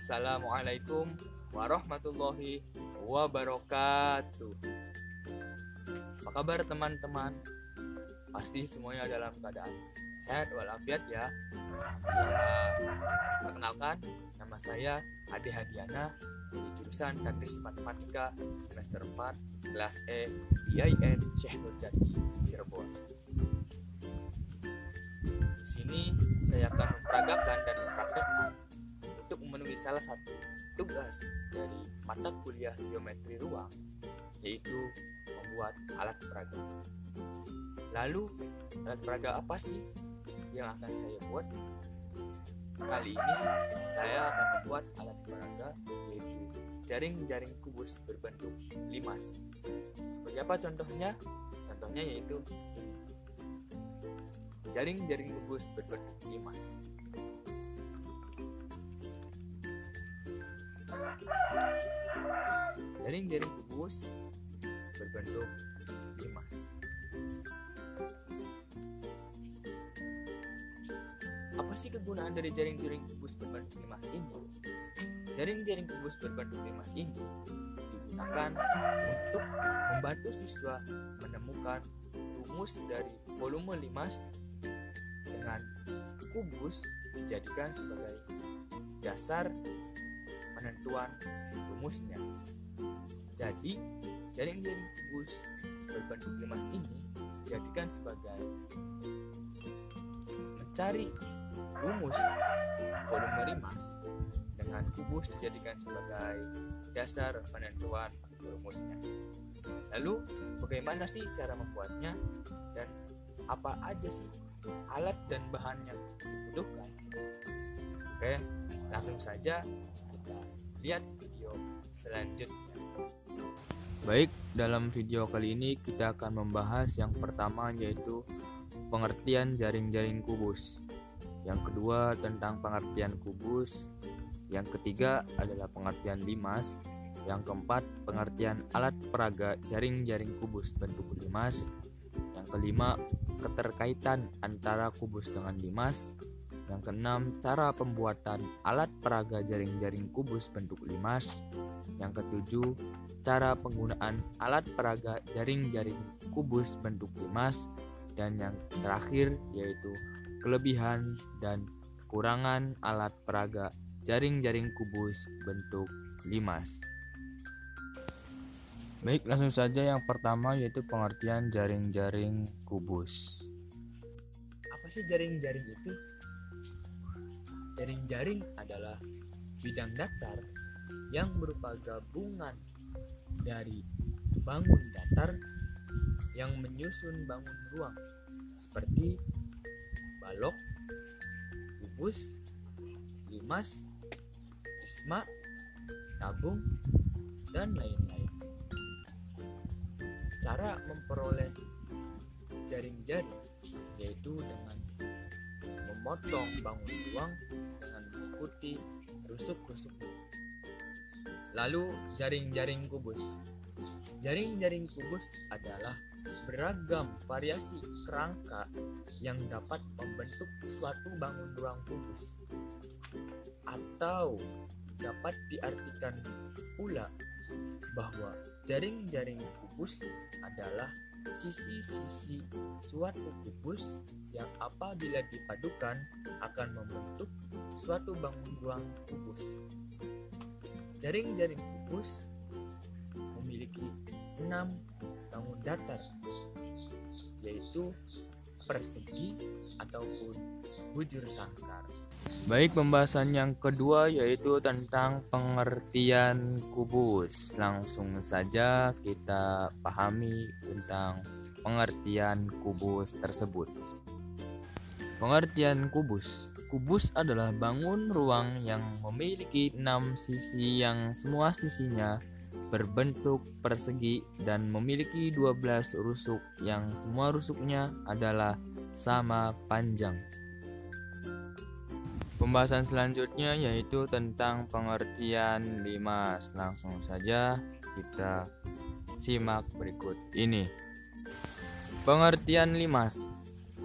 Assalamualaikum warahmatullahi wabarakatuh. Apa kabar teman-teman? Pasti semuanya dalam keadaan sehat walafiat ya. Perkenalkan, nama saya Ade Hadiana dari jurusan Tadris Matematika semester 4 kelas E IAIN Syekh Nurjati Cirebon. Di sini saya akan memperagakan dan mempraktekkan untuk memenuhi salah satu tugas dari mata kuliah geometri ruang, yaitu membuat alat peraga. Lalu, alat peraga apa sih yang akan saya buat? Kali ini saya akan membuat alat peraga yaitu jaring-jaring kubus berbentuk limas. Seperti apa contohnya? Contohnya yaitu ini. Jaring-jaring kubus berbentuk limas. Jaring-jaring kubus berbentuk limas. Apa sih kegunaan dari jaring-jaring kubus berbentuk limas ini? Jaring-jaring kubus berbentuk limas ini digunakan untuk membantu siswa menemukan rumus dari volume limas dengan kubus dijadikan sebagai dasar penentuan rumusnya. Jadi, jaring-jaring kubus berbentuk limas ini dijadikan sebagai mencari rumus volume limas dengan kubus dijadikan sebagai dasar penentuan rumusnya. Lalu, bagaimana sih cara membuatnya dan apa aja sih alat dan bahan yang dibutuhkan? Oke, langsung saja kita lihat video selanjutnya. Baik, dalam video kali ini kita akan membahas yang pertama yaitu pengertian jaring-jaring kubus. Yang kedua tentang pengertian kubus. Yang ketiga adalah pengertian limas. Yang keempat pengertian alat peraga jaring-jaring kubus bentuk limas. Yang kelima keterkaitan antara kubus dengan limas. Yang keenam cara pembuatan alat peraga jaring-jaring kubus bentuk limas. Yang ketujuh cara penggunaan alat peraga jaring-jaring kubus bentuk limas. Dan yang terakhir yaitu kelebihan dan kekurangan alat peraga jaring-jaring kubus bentuk limas. Baik, langsung saja yang pertama yaitu pengertian jaring-jaring kubus. Apa sih jaring-jaring itu? Jaring-jaring adalah bidang datar yang berupa gabungan dari bangun datar yang menyusun bangun ruang seperti balok, kubus, limas, prisma, tabung, dan lain-lain. Cara memperoleh jaring-jaring yaitu dengan memotong bangun ruang dengan mengikuti rusuk-rusuknya. Lalu jaring-jaring kubus. Jaring-jaring kubus adalah beragam variasi kerangka yang dapat membentuk suatu bangun ruang kubus. Atau dapat diartikan pula bahwa jaring-jaring kubus adalah sisi-sisi suatu kubus yang apabila dipadukan akan membentuk suatu bangun ruang kubus. Jaring-jaring kubus memiliki 6 bangun datar, yaitu persegi ataupun bujur sangkar. Baik, pembahasan yang kedua yaitu tentang pengertian kubus. Langsung saja kita pahami tentang pengertian kubus tersebut. Pengertian kubus. Kubus adalah bangun ruang yang memiliki 6 sisi yang semua sisinya berbentuk persegi dan memiliki 12 rusuk yang semua rusuknya adalah sama panjang. Pembahasan selanjutnya yaitu tentang pengertian limas. Langsung saja kita simak berikut ini. Pengertian limas.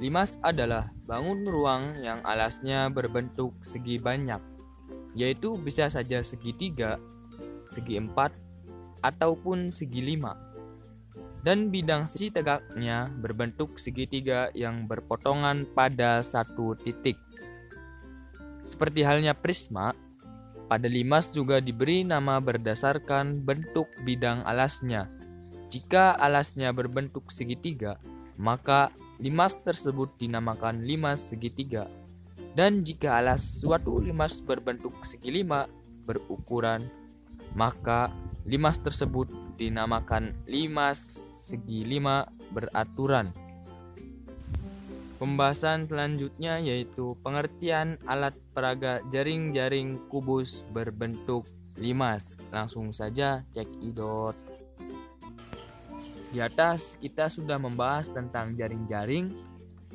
Limas adalah bangun ruang yang alasnya berbentuk segi banyak. yaitu bisa saja segitiga, segi 4, ataupun segi 5. Dan bidang sisi tegaknya berbentuk segitiga yang berpotongan pada satu titik. Seperti halnya prisma, pada limas juga diberi nama berdasarkan bentuk bidang alasnya. Jika alasnya berbentuk segitiga, maka limas tersebut dinamakan limas segitiga. Dan jika alas suatu limas berbentuk segi 5 berukuran, maka limas tersebut dinamakan limas segi 5 beraturan. Pembahasan selanjutnya yaitu pengertian alat peraga jaring-jaring kubus berbentuk limas. Langsung saja cekidot. Di atas kita sudah membahas tentang jaring-jaring,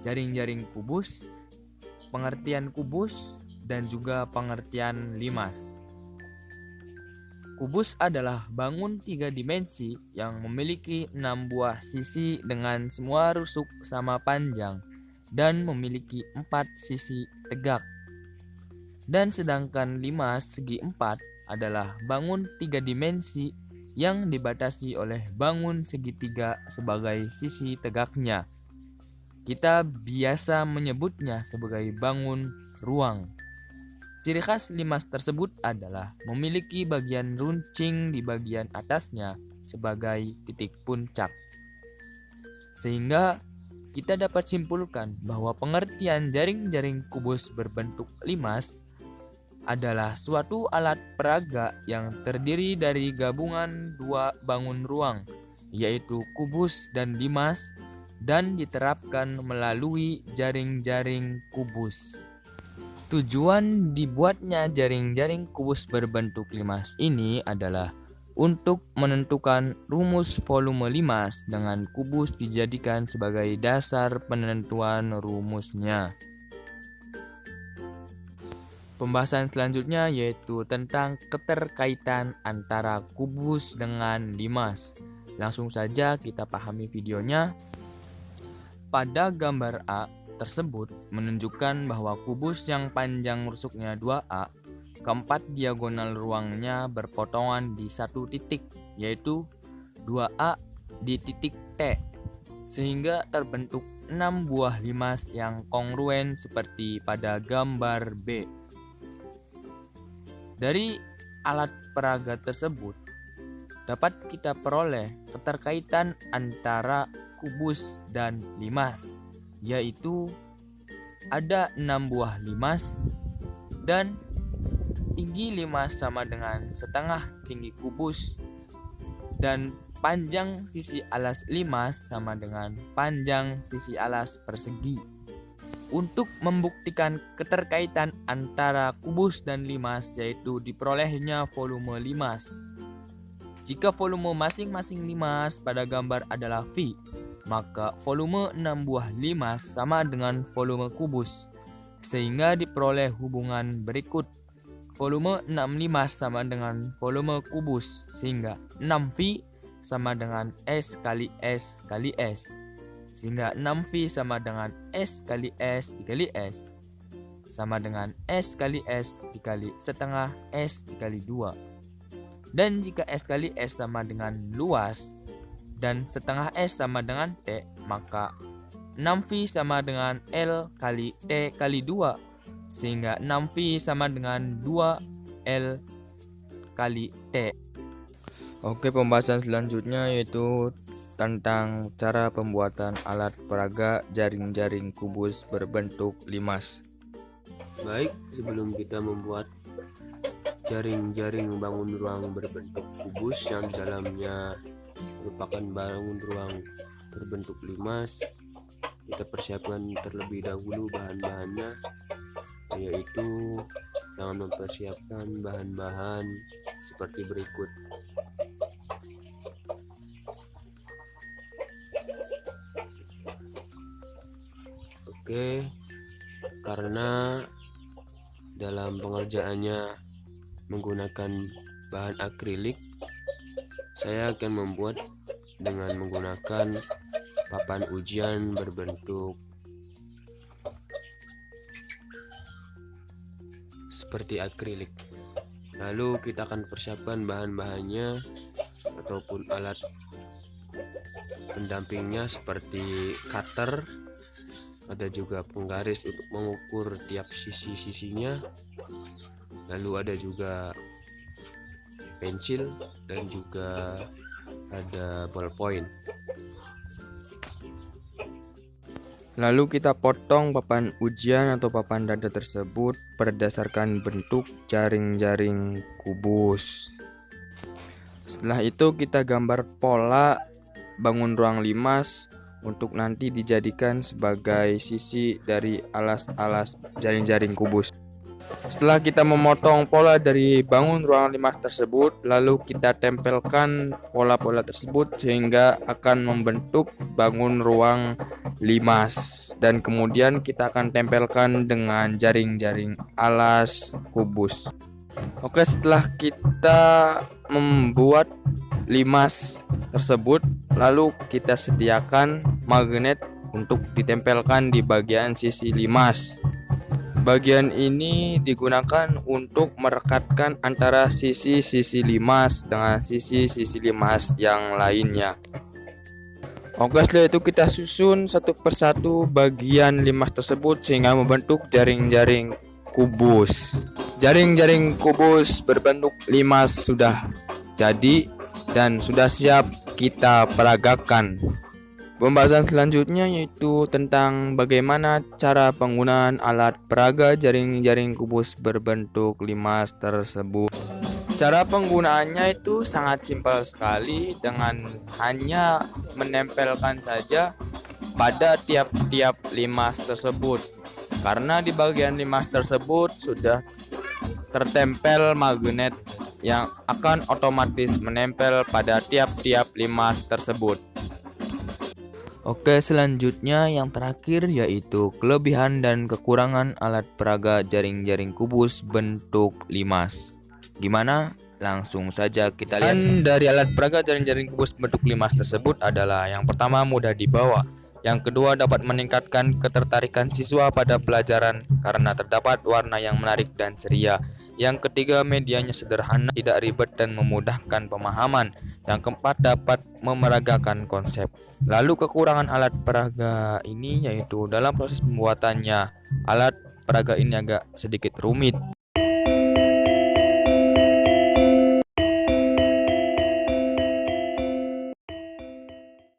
jaring-jaring kubus, pengertian kubus, dan juga pengertian limas. Kubus adalah bangun 3 dimensi yang memiliki 6 buah sisi dengan semua rusuk sama panjang dan memiliki 4 sisi tegak. Dan sedangkan limas segi 4 adalah bangun 3 dimensi yang dibatasi oleh bangun segitiga sebagai sisi tegaknya. Kita biasa menyebutnya sebagai bangun ruang. Ciri khas limas tersebut adalah memiliki bagian runcing di bagian atasnya sebagai titik puncak. Sehingga kita dapat simpulkan bahwa pengertian jaring-jaring kubus berbentuk limas adalah suatu alat peraga yang terdiri dari gabungan 2 bangun ruang, yaitu kubus dan limas, dan diterapkan melalui jaring-jaring kubus. Tujuan dibuatnya jaring-jaring kubus berbentuk limas ini adalah untuk menentukan rumus volume limas dengan kubus dijadikan sebagai dasar penentuan rumusnya. Pembahasan selanjutnya yaitu tentang keterkaitan antara kubus dengan limas. Langsung saja kita pahami videonya. Pada gambar A tersebut menunjukkan bahwa kubus yang panjang rusuknya 2A, keempat diagonal ruangnya berpotongan di satu titik, yaitu 2A di titik T, sehingga terbentuk 6 buah limas yang kongruen seperti pada gambar B. Dari alat peraga tersebut dapat kita peroleh keterkaitan antara kubus dan limas, yaitu ada 6 buah limas dan tinggi limas sama dengan setengah tinggi kubus dan panjang sisi alas limas sama dengan panjang sisi alas persegi. Untuk membuktikan keterkaitan antara kubus dan limas yaitu diperolehnya volume limas. Jika volume masing-masing limas pada gambar adalah V, maka volume 6 buah limas sama dengan volume kubus, sehingga diperoleh hubungan berikut. Volume 6 limas sama dengan volume kubus, sehingga 6V sama dengan S kali S kali S, sehingga 6V sama dengan S kali S dikali S, sama dengan S kali S dikali setengah S dikali 2. Dan jika S kali S sama dengan luas, dan setengah S sama dengan T, maka 6V sama dengan L kali T kali 2, sehingga 6V sama dengan 2L kali T. Oke, pembahasan selanjutnya yaitu tentang cara pembuatan alat peraga jaring-jaring kubus berbentuk limas. Baik, sebelum kita membuat jaring-jaring bangun ruang berbentuk kubus yang di dalamnya merupakan bangun ruang berbentuk limas, kita persiapkan terlebih dahulu bahan-bahannya, yaitu dengan mempersiapkan bahan-bahan seperti berikut. Oke, karena dalam pengerjaannya menggunakan bahan akrilik, saya akan membuat dengan menggunakan papan ujian berbentuk seperti akrilik. Lalu kita akan persiapkan bahan-bahannya ataupun alat pendampingnya seperti cutter, ada juga penggaris untuk mengukur tiap sisi-sisinya, lalu ada juga pensil dan juga ada ballpoint. Lalu kita potong papan ujian atau papan dada tersebut berdasarkan bentuk jaring-jaring kubus. Setelah itu kita gambar pola bangun ruang limas untuk nanti dijadikan sebagai sisi dari alas-alas jaring-jaring kubus. Setelah kita memotong pola dari bangun ruang limas tersebut, lalu kita tempelkan pola-pola tersebut sehingga akan membentuk bangun ruang limas, dan kemudian kita akan tempelkan dengan jaring-jaring alas kubus. Oke, setelah kita membuat limas tersebut, lalu kita sediakan magnet untuk ditempelkan di bagian sisi limas. Bagian ini digunakan untuk merekatkan antara sisi-sisi limas dengan sisi-sisi limas yang lainnya. Oke, setelah itu kita susun satu persatu bagian limas tersebut sehingga membentuk jaring-jaring kubus. Jaring-jaring kubus berbentuk limas sudah jadi dan sudah siap kita peragakan. Pembahasan selanjutnya yaitu tentang bagaimana cara penggunaan alat peraga jaring-jaring kubus berbentuk limas tersebut. Cara penggunaannya itu sangat simpel sekali, dengan hanya menempelkan saja pada tiap-tiap limas tersebut. Karena di bagian limas tersebut sudah tertempel magnet yang akan otomatis menempel pada tiap-tiap limas tersebut. Oke, selanjutnya yang terakhir yaitu kelebihan dan kekurangan alat peraga jaring-jaring kubus bentuk limas. Gimana? Langsung saja kita lihat. Dan dari alat peraga jaring-jaring kubus bentuk limas tersebut adalah yang pertama mudah dibawa, yang kedua dapat meningkatkan ketertarikan siswa pada pelajaran karena terdapat warna yang menarik dan ceria. Yang ketiga, medianya sederhana, tidak ribet dan memudahkan pemahaman. Yang keempat, dapat memeragakan konsep. Lalu kekurangan alat peraga ini yaitu dalam proses pembuatannya, alat peraga ini agak sedikit rumit.